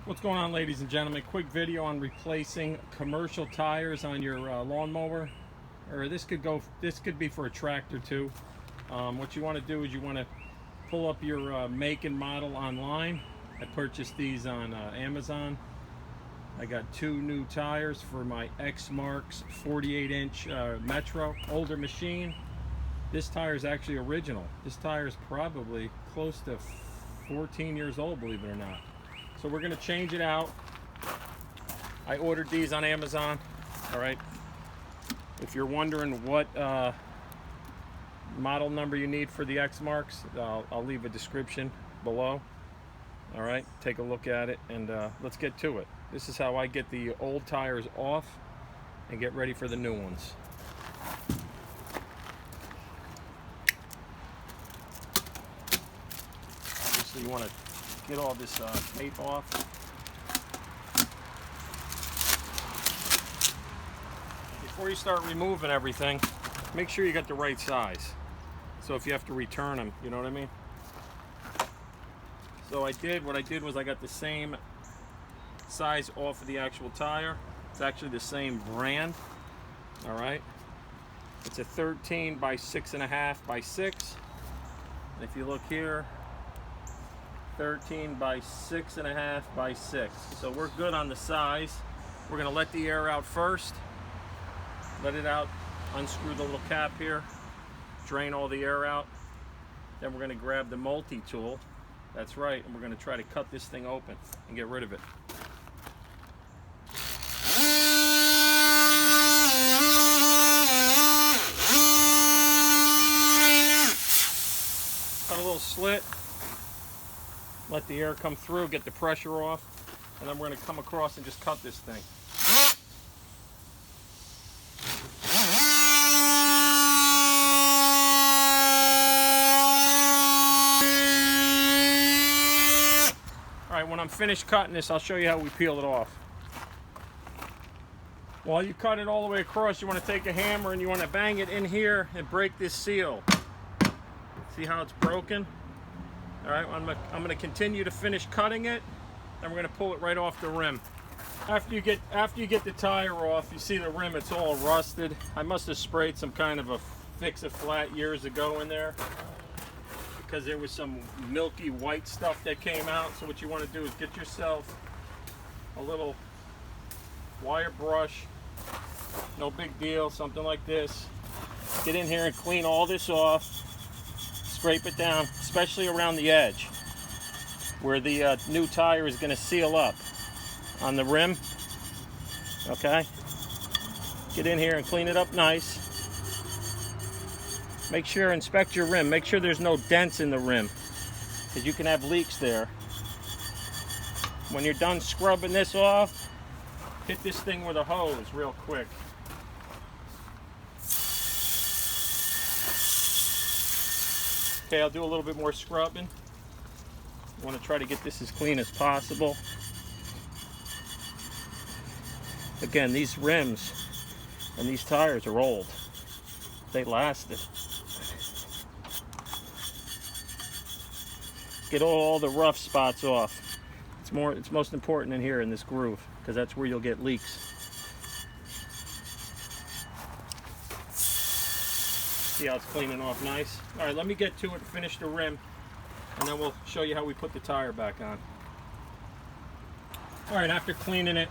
What's going on, ladies and gentlemen? Quick video on replacing commercial tires on your lawnmower, or this could be for a tractor too. What you want to do is you want to pull up your make and model online. I purchased these on Amazon. I got two new tires for my eXmark's 48-inch Metro, older machine. This tire is actually original. This tire is probably close to 14 years old, believe it or not. So we're gonna change it out. I ordered these on Amazon. All right. If you're wondering what model number you need for the eXmarks, I'll leave a description below. All right, take a look at it and let's get to it. This is how I get the old tires off and get ready for the new ones. Obviously, you want to get all this tape off. Before you start removing everything, make sure you got the right size. So if you have to return them, you know what I mean? So what I did was I got the same size off of the actual tire. It's actually the same brand. All right. It's a 13 by 6.5 by 6. And if you look here, 13 by 6.5 by 6. So we're good on the size. We're gonna let the air out first. Let it out, unscrew the little cap here, drain all the air out. Then we're gonna grab the multi-tool. That's right, and we're gonna try to cut this thing open and get rid of it. Cut a little slit. Let the air come through, get the pressure off, and then we're going to come across and just cut this thing. All right, when I'm finished cutting this, I'll show you how we peel it off. While you cut it all the way across, you want to take a hammer and you want to bang it in here and break this seal. See how it's broken? All right, I'm going to continue to finish cutting it, and we're going to pull it right off the rim. After you get the tire off, you see the rim, it's all rusted. I must have sprayed some kind of a fix-a-flat years ago in there because there was some milky white stuff that came out. So what you want to do is get yourself a little wire brush, no big deal, something like this. Get in here and clean all this off. Scrape it down, especially around the edge where the new tire is going to seal up on the rim. Okay, get in here and clean it up nice. Make sure, inspect your rim, make sure there's no dents in the rim because you can have leaks there. When you're done scrubbing this off, hit this thing with a hose real quick. Okay, I'll do a little bit more scrubbing. I want to try to get this as clean as possible. Again, these rims and these tires are old. They lasted. Get all the rough spots off. It's most important in here in this groove because that's where you'll get leaks. See how it's cleaning off nice? All right, let me get to it, finish the rim, and then we'll show you how we put the tire back on. All right, after cleaning it,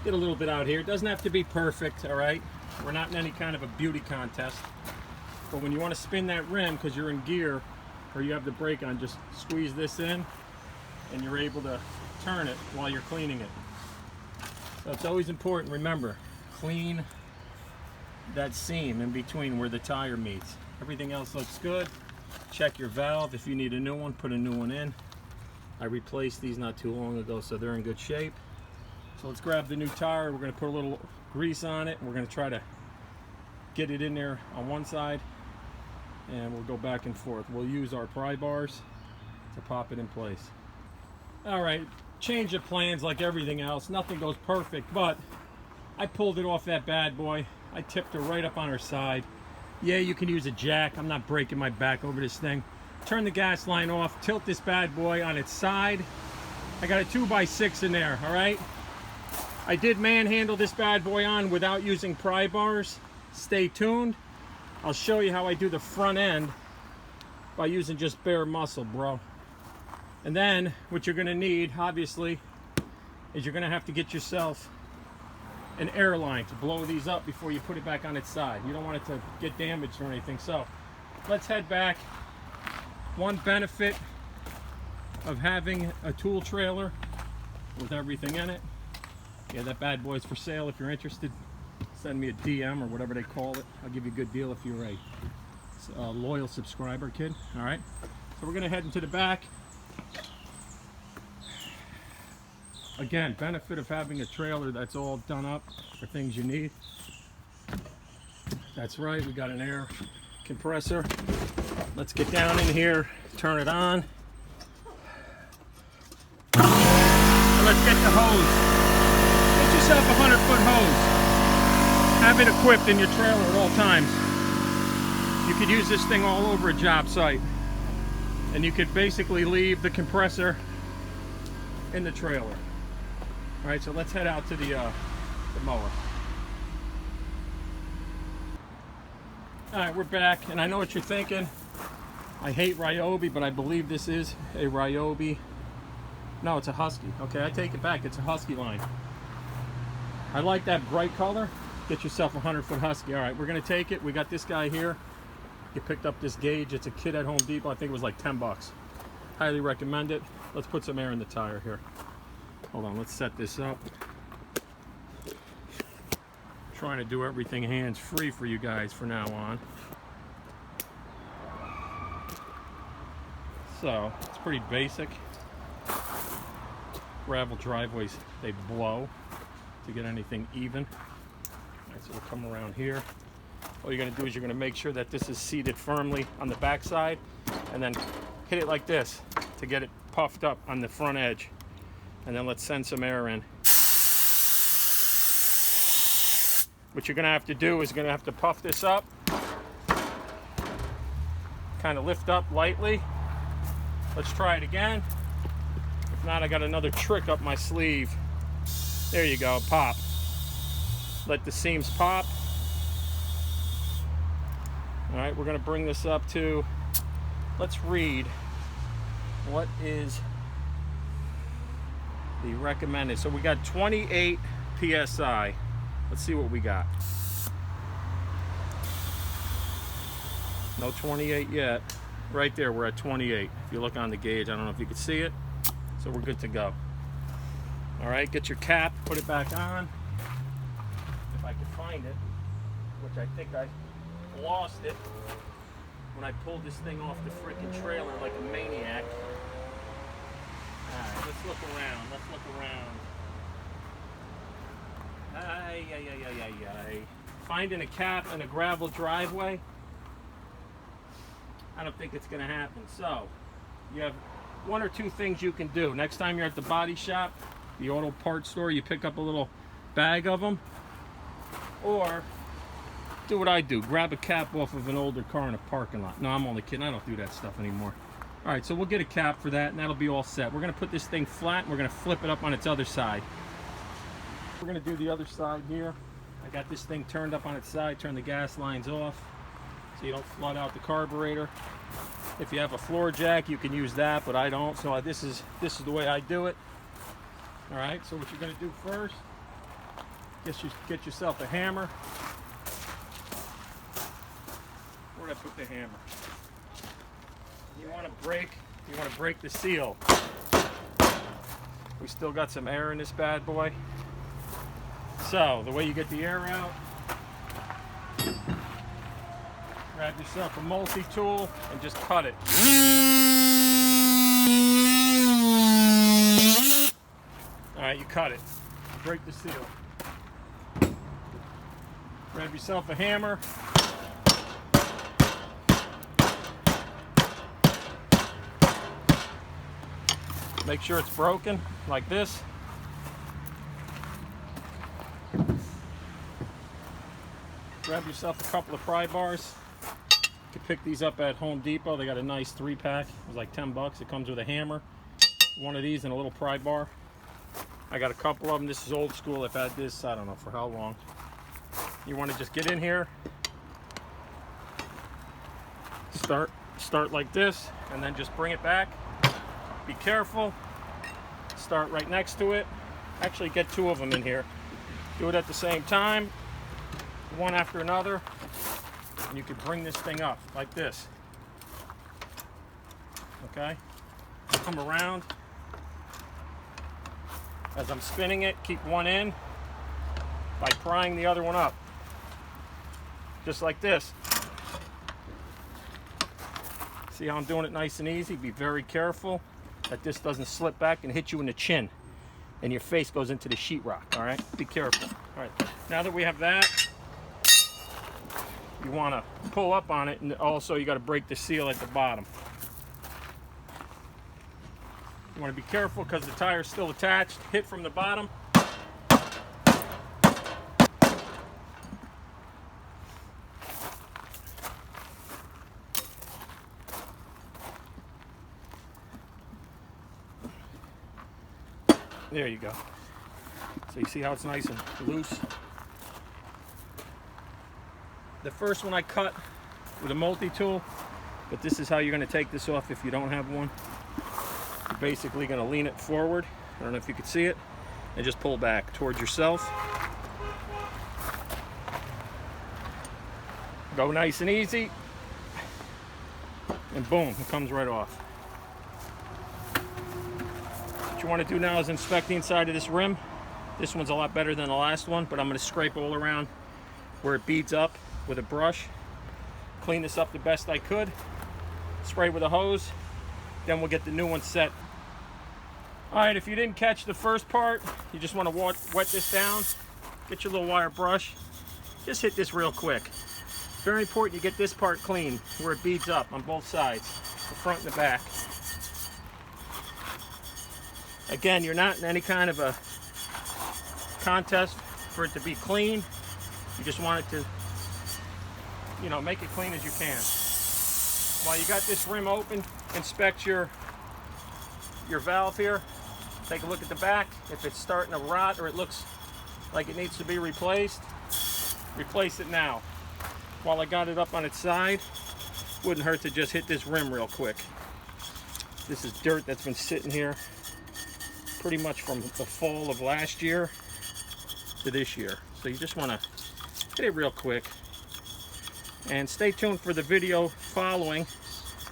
get a little bit out here. It doesn't have to be perfect, all right? We're not in any kind of a beauty contest. But when you want to spin that rim because you're in gear or you have the brake on, just squeeze this in and you're able to turn it while you're cleaning it. So it's always important, remember, clean that seam in between where the tire meets. Everything else looks good. Check your valve. If you need a new one, put a new one in. I replaced these not too long ago, so they're in good shape. So let's grab the new tire. We're going to put a little grease on it. We're going to try to get it in there on one side, and we'll go back and forth. We'll use our pry bars to pop it in place. All right, change of plans like everything else. Nothing goes perfect, but I pulled it off that bad boy. I tipped her right up on her side. Yeah, you can use a jack. I'm not breaking my back over this thing. Turn the gas line off, tilt this bad boy on its side, I got a 2x6 in there, all right? I did manhandle this bad boy on without using pry bars. Stay tuned. I'll show you how I do the front end by using just bare muscle, bro. And then what you're gonna need, obviously, is you're gonna have to get yourself an airline to blow these up before you put it back on its side. You don't want it to get damaged or anything. So let's head back. One benefit of having a tool trailer with everything in it. Yeah, that bad boy's for sale. If you're interested, send me a DM or whatever they call it. I'll give you a good deal if you're a loyal subscriber, kid. All right, so we're gonna head into the back. Again, benefit of having a trailer that's all done up for things you need. That's right, we got an air compressor. Let's get down in here, turn it on. And let's get the hose. Get yourself a 100-foot hose. Have it equipped in your trailer at all times. You could use this thing all over a job site. And you could basically leave the compressor in the trailer. All right, so let's head out to the mower. All right, we're back, and I know what you're thinking. I hate Ryobi, but I believe this is a Ryobi. No, it's a Husky. Okay, I take it back. It's a Husky line. I like that bright color. Get yourself a 100-foot Husky. All right, we're gonna take it. We got this guy here. You picked up this gauge. It's a kit at Home Depot. I think it was like 10 bucks. Highly recommend it. Let's put some air in the tire here. Hold on, let's set this up. Trying to do everything hands-free for you guys from now on. So, it's pretty basic. Gravel driveways, they blow to get anything even. All right, so we'll come around here. All you're gonna do is you're gonna make sure that this is seated firmly on the back side, and then hit it like this to get it puffed up on the front edge. And then let's send some air in. What you're gonna have to do is you're gonna have to puff this up, kind of lift up lightly. Let's try it again. If not, I got another trick up my sleeve. There you go, pop. Let the seams pop. All right, we're gonna bring this up to, let's read what is the recommended. So we got 28 PSI. Let's see what we got. No 28 yet. Right there, we're at 28. If you look on the gauge, I don't know if you can see it. So we're good to go. All right, get your cap, put it back on. If I can find it, which I think I lost it when I pulled this thing off the freaking trailer like a maniac. Alright, let's look around. Let's look around. Finding a cap in a gravel driveway, I don't think it's going to happen. So, you have one or two things you can do. Next time you're at the body shop, the auto parts store, you pick up a little bag of them. Or, do what I do. Grab a cap off of an older car in a parking lot. No, I'm only kidding. I don't do that stuff anymore. All right, so we'll get a cap for that, and that'll be all set. We're gonna put this thing flat, and we're gonna flip it up on its other side. We're gonna do the other side here. I got this thing turned up on its side, turn the gas lines off, so you don't flood out the carburetor. If you have a floor jack, you can use that, but I don't, so this is the way I do it. All right, so what you're gonna do first, get yourself a hammer. Where'd I put the hammer? You want to break the seal. We still got some air in this bad boy. So the way you get the air out, grab yourself a multi-tool and just cut it. All right, you cut it. Break the seal. Grab yourself a hammer. Make sure it's broken, like this. Grab yourself a couple of pry bars. You can pick these up at Home Depot. They got a nice 3-pack. It was like 10 bucks. It comes with a hammer. one of these and a little pry bar. I got a couple of them. This is old school. I've had this, I don't know for how long. You want to just get in here, start like this, and then just bring it back. Be careful. Start right next to it. Actually, get two of them in here. Do it at the same time, one after another, and you can bring this thing up like this. Okay? Come around. As I'm spinning it, keep one in by prying the other one up. Just like this. See how I'm doing it nice and easy? Be very careful that this doesn't slip back and hit you in the chin and your face goes into the sheetrock, all right? Be careful. All right, now that we have that, you wanna pull up on it, and also you gotta break the seal at the bottom. You want to be careful because the tire is still attached. Hit from the bottom. There you go. So you see how it's nice and loose? The first one I cut with a multi-tool, but this is how you're going to take this off if you don't have one. You're basically going to lean it forward, I don't know if you can see it, and just pull back towards yourself. Go nice and easy, and boom, it comes right off. What you want to do now is inspect the inside of this rim. This one's a lot better than the last one, but I'm going to scrape all around where it beads up with a brush. Clean this up the best I could. Spray with a hose. Then we'll get the new one set. All right, if you didn't catch the first part, you just want to wet this down. Get your little wire brush. Just hit this real quick. Very important you get this part clean where it beads up on both sides, the front and the back. Again, you're not in any kind of a contest for it to be clean. You just want it to, you know, make it clean as you can. While you got this rim open, inspect your valve here. Take a look at the back. If it's starting to rot or it looks like it needs to be replaced, replace it now. While I got it up on its side, wouldn't hurt to just hit this rim real quick. This is dirt that's been sitting here pretty much from the fall of last year to this year. So you just want to hit it real quick. And stay tuned for the video following.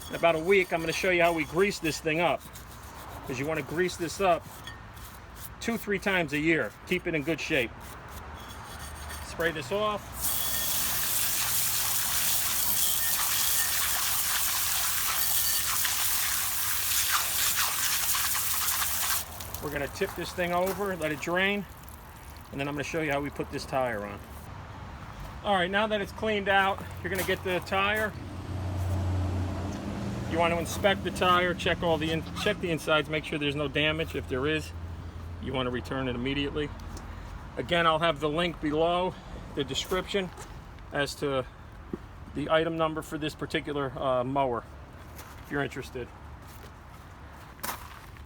In about a week, I'm going to show you how we grease this thing up. Because you want to grease this up 2-3 times a year. Keep it in good shape. Spray this off. We're going to tip this thing over, let it drain, and then I'm going to show you how we put this tire on. All right, now that it's cleaned out, you're going to get the tire. You want to inspect the tire, check the insides, make sure there's no damage. If there is, you want to return it immediately. Again, I'll have the link below, the description as to the item number for this particular mower, if you're interested.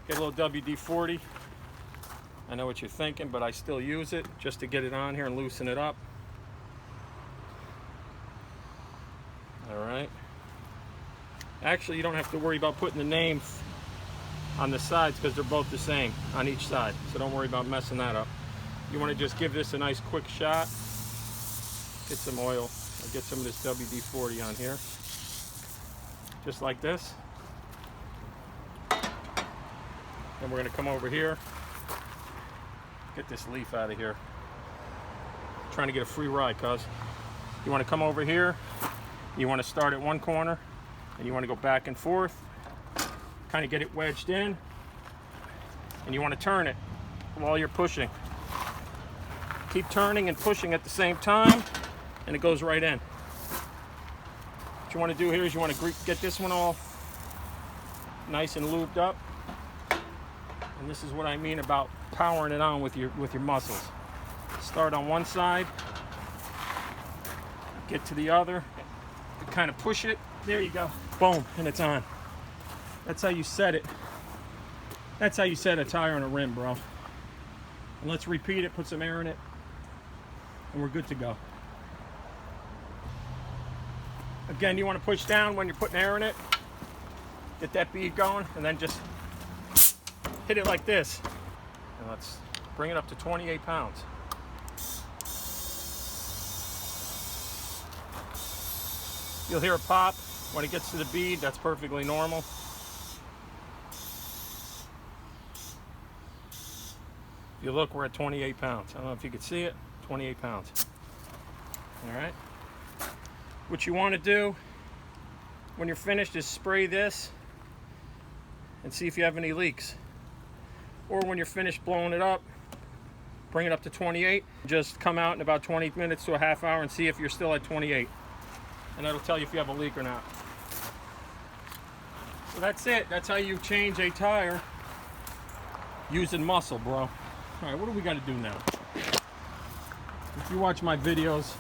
Get a little WD-40. I know what you're thinking, but I still use it just to get it on here and loosen it up. All right. Actually, you don't have to worry about putting the name on the sides because they're both the same on each side. So don't worry about messing that up. You want to just give this a nice quick shot. Get some oil. I'll get some of this WD-40 on here. Just like this. Then we're going to come over here, get this leaf out of here. I'm trying to get a free ride, cuz. You want to come over here, you want to start at one corner, and you want to go back and forth, kind of get it wedged in, and you want to turn it while you're pushing. Keep turning and pushing at the same time, and it goes right in. What you want to do here is you want to get this one all nice and lubed up. And this is what I mean about powering it on with your muscles. Start on one side, get to the other, kind of push it. There you go. Boom, and it's on. That's how you set it. That's how you set a tire on a rim, bro. And let's repeat it, put some air in it, and we're good to go. Again, you want to push down when you're putting air in it. Get that bead going, and then just hit it like this. And let's bring it up to 28 pounds. You'll hear a pop when it gets to the bead. That's perfectly normal. If you look, we're at 28 pounds. I don't know if you can see it. 28 pounds. All right. What you want to do when you're finished is spray this and see if you have any leaks. Or when you're finished blowing it up, bring it up to 28. Just come out in about 20 minutes to a half hour and see if you're still at 28. And that'll tell you if you have a leak or not. So that's it. That's how you change a tire using muscle, bro. All right, what do we got to do now? If you watch my videos,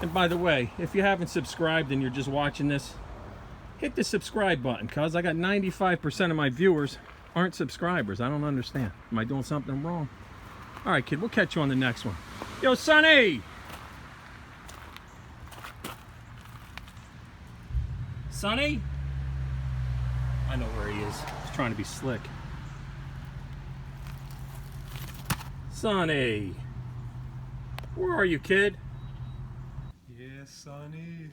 and by the way, if you haven't subscribed and you're just watching this, hit the subscribe button, cause I got 95% of my viewers aren't subscribers. I don't understand. Am I doing something wrong? All right, kid, we'll catch you on the next one. Yo, Sonny! Sonny? I know where he is. He's trying to be slick. Sonny! Where are you, kid? Yeah, Sonny.